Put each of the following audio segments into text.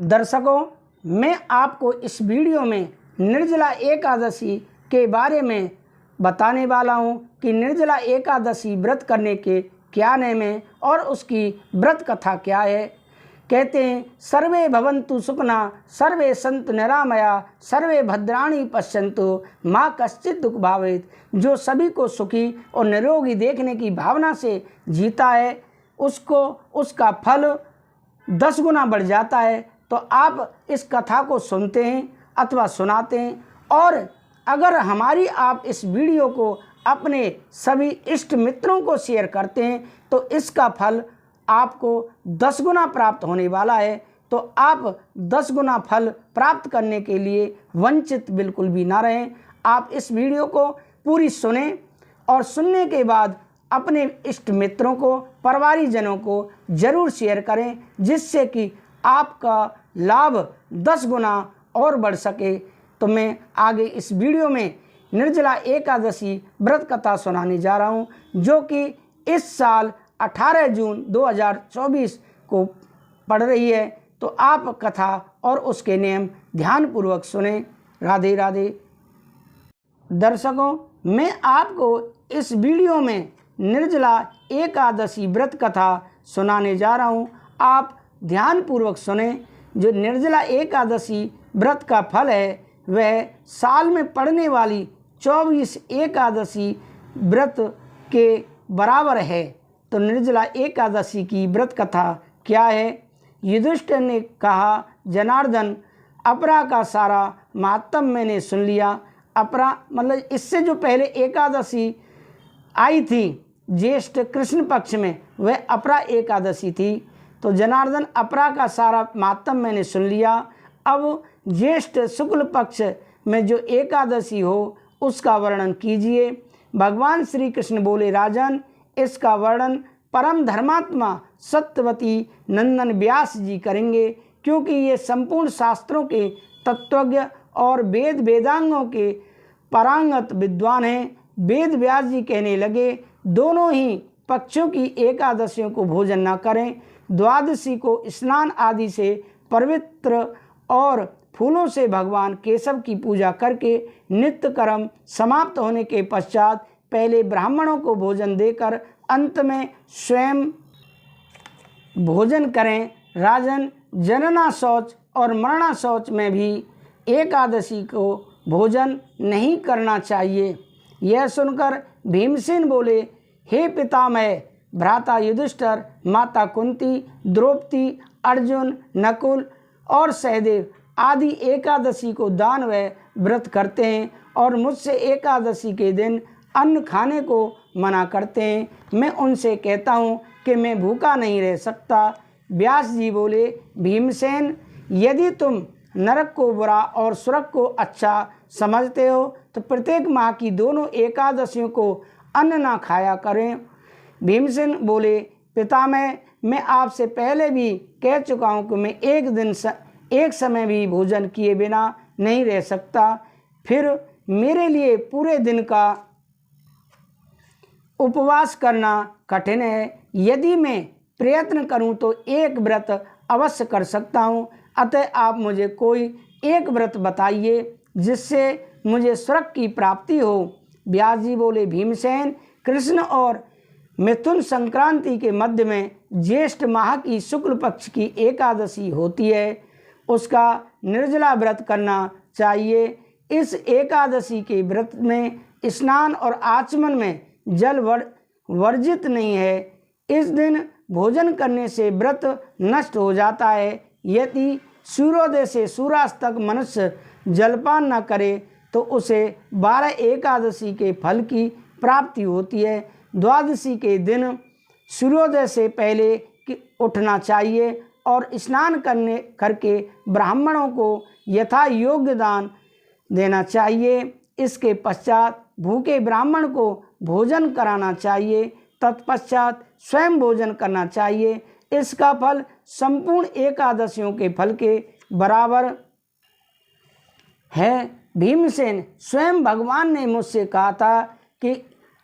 दर्शकों, मैं आपको इस वीडियो में निर्जला एकादशी के बारे में बताने वाला हूं कि निर्जला एकादशी व्रत करने के क्या नियम हैं और उसकी व्रत कथा क्या है। कहते हैं, सर्वे भवन्तु सुखिनः, सर्वे सन्तु निरामया, सर्वे भद्राणि पश्यन्तु, माँ कश्चित् दुःख भावेत्। जो सभी को सुखी और निरोगी देखने की भावना से जीता है, उसको उसका फल 10 गुना बढ़ जाता है। तो आप इस कथा को सुनते हैं अथवा सुनाते हैं, और अगर हमारी आप इस वीडियो को अपने सभी इष्ट मित्रों को शेयर करते हैं तो इसका फल आपको 10 गुना प्राप्त होने वाला है। तो आप 10 गुना फल प्राप्त करने के लिए वंचित बिल्कुल भी ना रहें। आप इस वीडियो को पूरी सुनें और सुनने के बाद अपने इष्ट मित्रों को, परिवारजनों को ज़रूर शेयर करें, जिससे कि आपका लाभ 10 गुना और बढ़ सके। तो मैं आगे इस वीडियो में निर्जला एकादशी व्रत कथा सुनाने जा रहा हूँ, जो कि इस साल 18 जून 2024 को पड़ रही है। तो आप कथा और उसके नियम ध्यानपूर्वक सुने। राधे राधे। दर्शकों, मैं आपको इस वीडियो में निर्जला एकादशी व्रत कथा सुनाने जा रहा हूँ। आप ध्यानपूर्वक सुने। जो निर्जला एकादशी व्रत का फल है वह साल में पड़ने वाली 24 एकादशी व्रत के बराबर है। तो निर्जला एकादशी की व्रत कथा क्या है। युधिष्ठिर ने कहा, जनार्दन, अपरा का सारा महात्म मैंने सुन लिया। अपरा मतलब इससे जो पहले एकादशी आई थी ज्येष्ठ कृष्ण पक्ष में, वह अपरा एकादशी थी। तो जनार्दन, अपरा का सारा महात्म मैंने सुन लिया। अब ज्येष्ठ शुक्ल पक्ष में जो एकादशी हो उसका वर्णन कीजिए। भगवान श्री कृष्ण बोले, राजन, इसका वर्णन परम धर्मात्मा सत्यवती नंदन व्यास जी करेंगे, क्योंकि ये संपूर्ण शास्त्रों के तत्वज्ञ और वेद वेदांगों के पारंगत विद्वान हैं। वेद व्यास जी कहने लगे, दोनों ही पक्षों की एकादशियों को भोजन न करें। द्वादशी को स्नान आदि से पवित्र और फूलों से भगवान केशव की पूजा करके नित्य कर्म समाप्त होने के पश्चात पहले ब्राह्मणों को भोजन देकर अंत में स्वयं भोजन करें। राजन, जनना शौच और मरना शौच में भी एकादशी को भोजन नहीं करना चाहिए। यह सुनकर भीमसेन बोले, हे पितामह, भ्राता युधिष्ठिर, माता कुंती, द्रौपदी, अर्जुन, नकुल और सहदेव आदि एकादशी को दान व व्रत करते हैं और मुझसे एकादशी के दिन अन्न खाने को मना करते हैं। मैं उनसे कहता हूँ कि मैं भूखा नहीं रह सकता। व्यास जी बोले, भीमसेन, यदि तुम नरक को बुरा और स्वर्ग को अच्छा समझते हो तो प्रत्येक माह की दोनों एकादशियों को अन्न ना खाया करें। भीमसेन बोले, पितामह, मैं आपसे पहले भी कह चुका हूँ कि मैं एक समय भी भोजन किए बिना नहीं रह सकता। फिर मेरे लिए पूरे दिन का उपवास करना कठिन है। यदि मैं प्रयत्न करूं तो एक व्रत अवश्य कर सकता हूं। अतः आप मुझे कोई एक व्रत बताइए जिससे मुझे स्वर्ग की प्राप्ति हो। व्यास जी बोले, भीमसेन, कृष्ण और मिथुन संक्रांति के मध्य में ज्येष्ठ माह की शुक्ल पक्ष की एकादशी होती है, उसका निर्जला व्रत करना चाहिए। इस एकादशी के व्रत में स्नान और आचमन में जल वर्जित नहीं है। इस दिन भोजन करने से व्रत नष्ट हो जाता है। यदि सूर्योदय से सूर्यास्त तक मनुष्य जलपान न करे तो उसे 12 एकादशी के फल की प्राप्ति होती है। द्वादशी के दिन सूर्योदय से पहले उठना चाहिए और स्नान करके ब्राह्मणों को यथा योग्य दान देना चाहिए। इसके पश्चात भूखे ब्राह्मण को भोजन कराना चाहिए। तत्पश्चात स्वयं भोजन करना चाहिए। इसका फल संपूर्ण एकादशियों के फल के बराबर है। भीमसेन, स्वयं भगवान ने मुझसे कहा था कि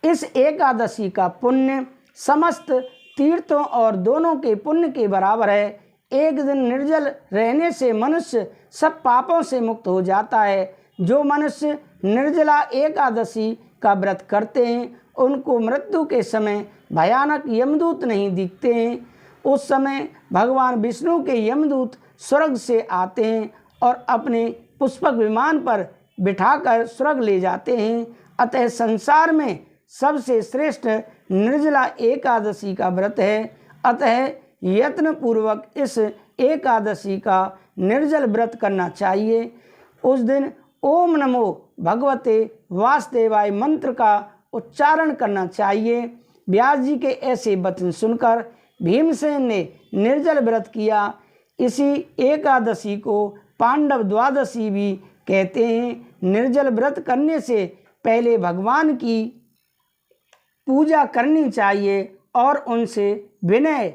इस एकादशी का पुण्य समस्त तीर्थों और दोनों के पुण्य के बराबर है। एक दिन निर्जल रहने से मनुष्य सब पापों से मुक्त हो जाता है। जो मनुष्य निर्जला एकादशी का व्रत करते हैं उनको मृत्यु के समय भयानक यमदूत नहीं दिखते हैं। उस समय भगवान विष्णु के यमदूत स्वर्ग से आते हैं और अपने पुष्पक विमान पर बिठाकर स्वर्ग ले जाते हैं। अतः संसार में सबसे श्रेष्ठ निर्जला एकादशी का व्रत है। अतः यत्न पूर्वक इस एकादशी का निर्जल व्रत करना चाहिए। उस दिन ओम नमो भगवते वासुदेवाय मंत्र का उच्चारण करना चाहिए। व्यास जी के ऐसे वचन सुनकर भीमसेन ने निर्जल व्रत किया। इसी एकादशी को पांडव द्वादशी भी कहते हैं। निर्जल व्रत करने से पहले भगवान की पूजा करनी चाहिए और उनसे विनय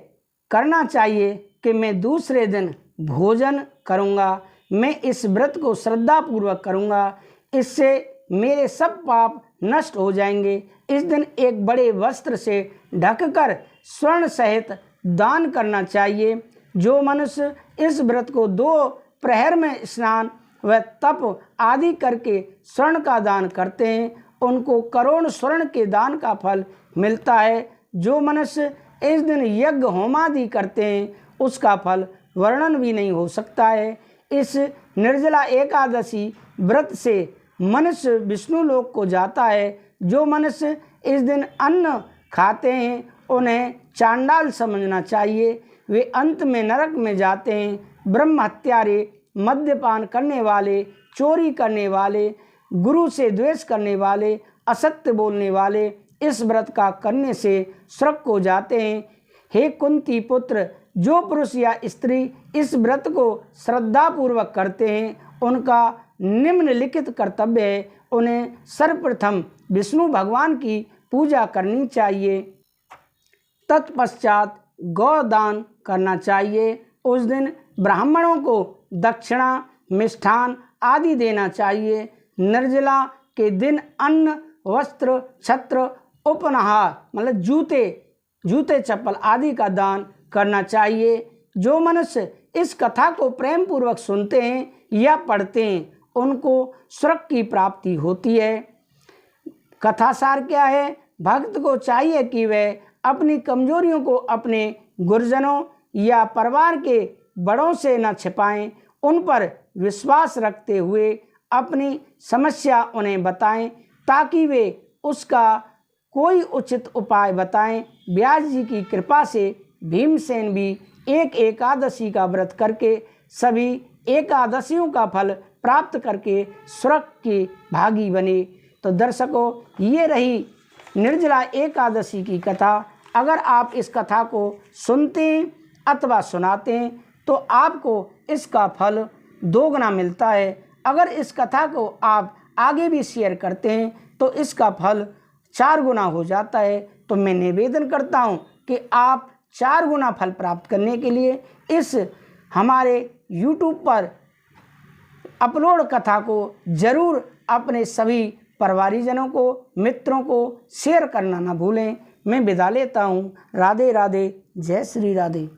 करना चाहिए कि मैं दूसरे दिन भोजन करूँगा, मैं इस व्रत को श्रद्धापूर्वक करूँगा, इससे मेरे सब पाप नष्ट हो जाएंगे। इस दिन एक बड़े वस्त्र से ढककर स्वर्ण सहित दान करना चाहिए। जो मनुष्य इस व्रत को 2 प्रहर में स्नान व तप आदि करके स्वर्ण का दान करते हैं उनको करोड़ स्वर्ण के दान का फल मिलता है। जो मनुष्य इस दिन यज्ञ होमादि करते हैं उसका फल वर्णन भी नहीं हो सकता है। इस निर्जला एकादशी व्रत से मनुष्य विष्णु लोक को जाता है। जो मनुष्य इस दिन अन्न खाते हैं उन्हें चांडाल समझना चाहिए, वे अंत में नरक में जाते हैं। ब्रह्म हत्यारे, मद्यपान करने वाले, चोरी करने वाले, गुरु से द्वेष करने वाले, असत्य बोलने वाले इस व्रत का करने से स्वर्ग को जाते हैं। हे कुंती पुत्र, जो पुरुष या स्त्री इस व्रत को श्रद्धापूर्वक करते हैं उनका निम्नलिखित कर्तव्य है। उन्हें सर्वप्रथम विष्णु भगवान की पूजा करनी चाहिए, तत्पश्चात गौदान करना चाहिए। उस दिन ब्राह्मणों को दक्षिणा, मिष्ठान आदि देना चाहिए। निर्जला के दिन अन्न, वस्त्र, छत्र, उपनहार मतलब जूते चप्पल आदि का दान करना चाहिए। जो मनुष्य इस कथा को प्रेम पूर्वक सुनते हैं या पढ़ते हैं उनको स्वर्ग की प्राप्ति होती है। कथा सार क्या है? भक्त को चाहिए कि वह अपनी कमजोरियों को अपने गुरुजनों या परिवार के बड़ों से न छिपाएं, उन पर विश्वास रखते हुए अपनी समस्या उन्हें बताएं ताकि वे उसका कोई उचित उपाय बताएं। व्यास जी की कृपा से भीमसेन भी एक एकादशी का व्रत करके सभी एकादशियों का फल प्राप्त करके स्वर्ग के भागी बने। तो दर्शकों, ये रही निर्जला एकादशी की कथा। अगर आप इस कथा को सुनते हैं अथवा सुनाते हैं तो आपको इसका फल 2 गुना मिलता है। अगर इस कथा को आप आगे भी शेयर करते हैं तो इसका फल 4 गुना हो जाता है। तो मैं निवेदन करता हूँ कि आप 4 गुना फल प्राप्त करने के लिए इस हमारे YouTube पर अपलोड कथा को जरूर अपने सभी परिवारीजनों को, मित्रों को शेयर करना ना भूलें। मैं विदा लेता हूँ। राधे राधे, जय श्री राधे।